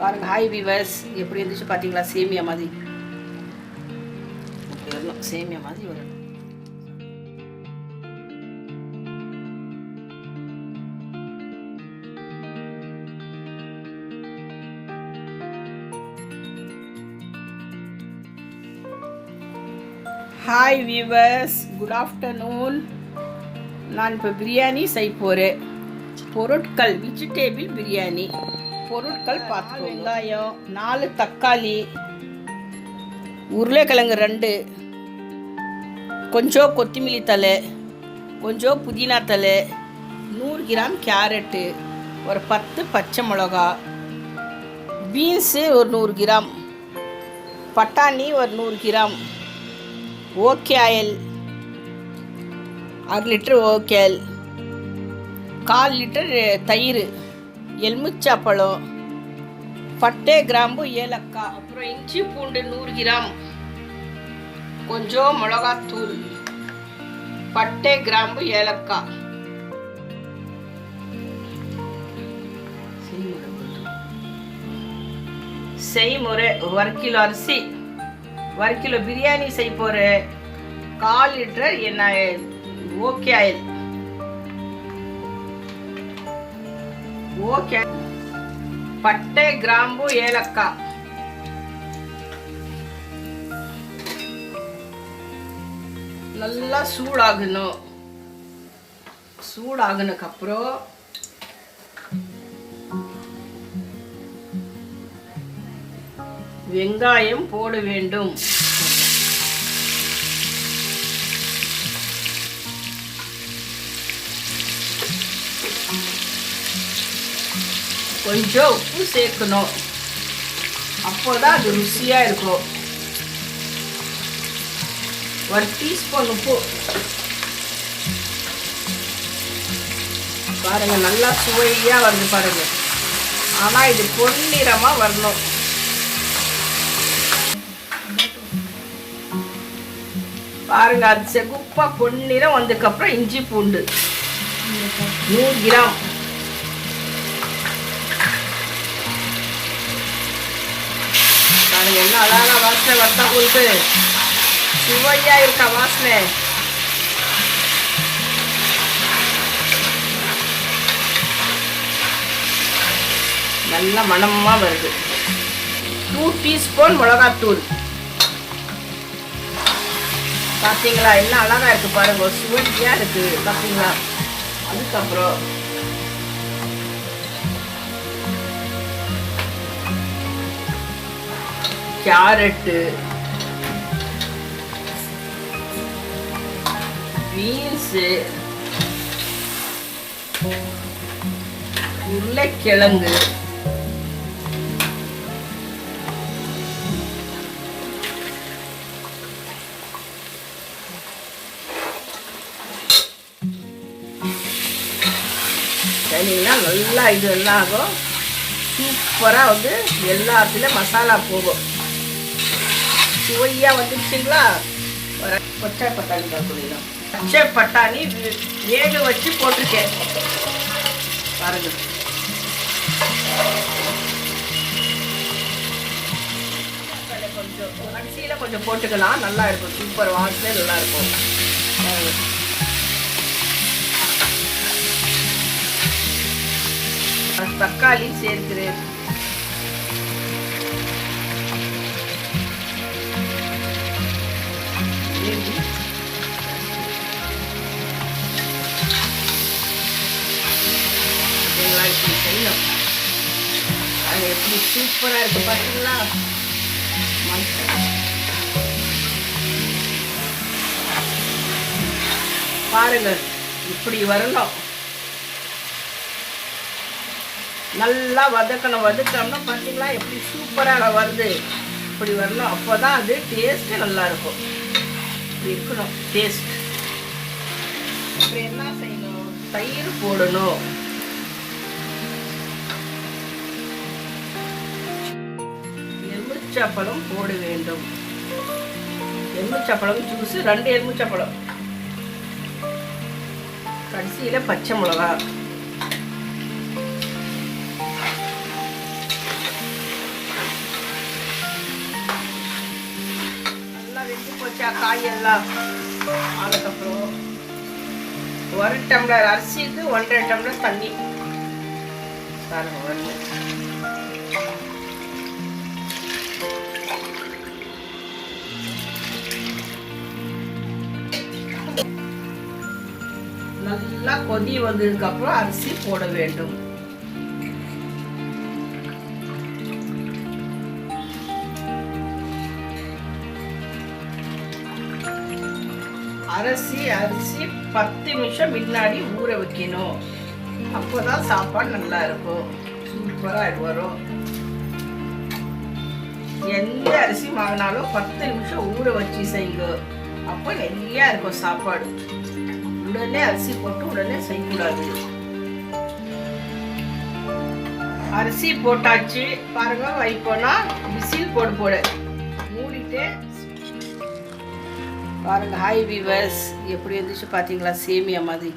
பாருங்க. Hi viewers, எப்படி இருந்துச்சு பார்த்தீங்களா? சேமியா மாதிரி வரணும், சேமியா மாதிரி வரணும். Hi viewers, good afternoon. நான் இப்போ பிரியாணி செய்ய போகிறேன். பொருட்கள்: வெஜிடேபிள் பிரியாணி. பொருட்கள் பார்த்து: வெங்காயம் 4, தக்காளி, உருளைக்கிழங்கு 2, கொஞ்சம் கொத்தமல்லி தழை, கொஞ்சம் புதினா தழை, 100 கிராம் கேரட்டு, ஒரு 10 பச்சை மிளகா, பீன்ஸு ஒரு 100 கிராம், பட்டாணி ஒரு 100 gram, okay oil 1/2 litre okay oil, 1/4 litre தயிர், எலுமிச்சப்பழம், பட்டை, கிராம்பு, ஏலக்காய், அப்புறம் இஞ்சி பூண்டு 100 கிராம், கொஞ்சம் மிளகாத்தூள், பட்டை, கிராம்பு, ஏலக்காய். செய்முறை: 1 கிலோ அரிசி, 1 கிலோ பிரியாணி செய்ய போகிறேன். 1/4 லிட்டர் எண்ணெய் ஓகே ஆயில், ஓகே, பட்டை, கிராம்பு, ஏலக்காய். நல்லா சூடாகணும். சூடாகனதுக்கு அப்புறம் வெங்காயம் போட வேண்டும். கொஞ்சம் உப்பு சேர்க்கணும், அப்போதான் அது ருசியாக இருக்கும். 1 டீஸ்பூன் உப்பு. பாருங்க, நல்லா சுவையாக வருது பாருங்க. ஆனால் இது பொன்னிறமாக வரணும். பாருங்க, அது செகுப்பாக பொன்னிறம் வந்ததுக்கப்புறம் இஞ்சி பூண்டு 100 கிராம், பாருங்க என்ன அழகா வாசனை வரதா, உங்களுக்கு சுவையா இருக்கா வாசனை. நல்ல மணமா வருது. 2 டீஸ்பூன் மிளகாத்தூள். பார்த்தீங்களா என்ன அழகா இருக்கு பாருங்க, சுவையா இருக்கு பார்த்தீங்களா. அதுக்கப்புறம் கேரட்டு, பீன்ஸு, உருளைக்கிழங்கு, சரிங்களா. நல்லா இது எல்லாம் ஆகும். சூப்பராக வந்து எல்லாத்துலேயும் மசாலா போகும். சுவையாக வந்துடுச்சுங்களா. பச்சை பட்டாணி பார்க்கலாம். பச்சை பட்டாணி வேக வச்சு போட்டிருக்கேன் பாருங்க. கொஞ்சம் அரிசியில் கொஞ்சம் போட்டுக்கலாம், நல்லா இருக்கும். சூப்பர் வாசனை நல்லா இருக்கும். தக்காளி சேர்க்கிறேன். செய்யணும். அது எப்படி சூப்பராக இருக்கு பார்த்தீங்களா. பாருங்க, இப்படி வரணும். நல்லா வதக்கணும். வதக்கணும்னா பார்த்தீங்களா எப்படி சூப்பராக வருது. இப்படி வரணும், அப்போதான் அது டேஸ்ட்டு நல்லா இருக்கும். இப்படி இருக்கணும் டேஸ்ட். அப்புறம் என்ன செய்யணும், தயிர் போடணும். எலுமிச்சப்பழம் போட வேண்டும். எலுமிச்சப்பழம் ஜூஸ் 2 எலுமிச்சப்பழம். கடைசியில் பச்சை மிளகா, காயெல்லாம் அதுக்கப்புறம் 1 டம்ளர் அரிசிக்கு 1.5 டம்ளர் தண்ணி பாருங்க வருது. நல்லா கொதி வந்ததுக்கு அப்புறம் அரிசி போட வேண்டும். அரிசி 10 நிமிஷம் முன்னாடி ஊற வைக்கணும். அப்போதான் சாப்பாடு நல்லா இருக்கும், சூப்பராக வரும். எந்த அரிசி வாங்கினாலும் 10 நிமிஷம் ஊற வச்சு செய்யுங்க, அப்போ நிறையா இருக்கும் சாப்பாடு. உடனே அரிசி போட்டு உடனே செய்யக்கூடாது. அரிசி போட்டாச்சு பாருங்க. வைப்போனா விசில் போட மூடிட்டு பாருங்க. ஹாய் வீவர்ஸ், எப்படி இருந்துச்சு பார்த்தீங்களா? சேமியா மாதிரி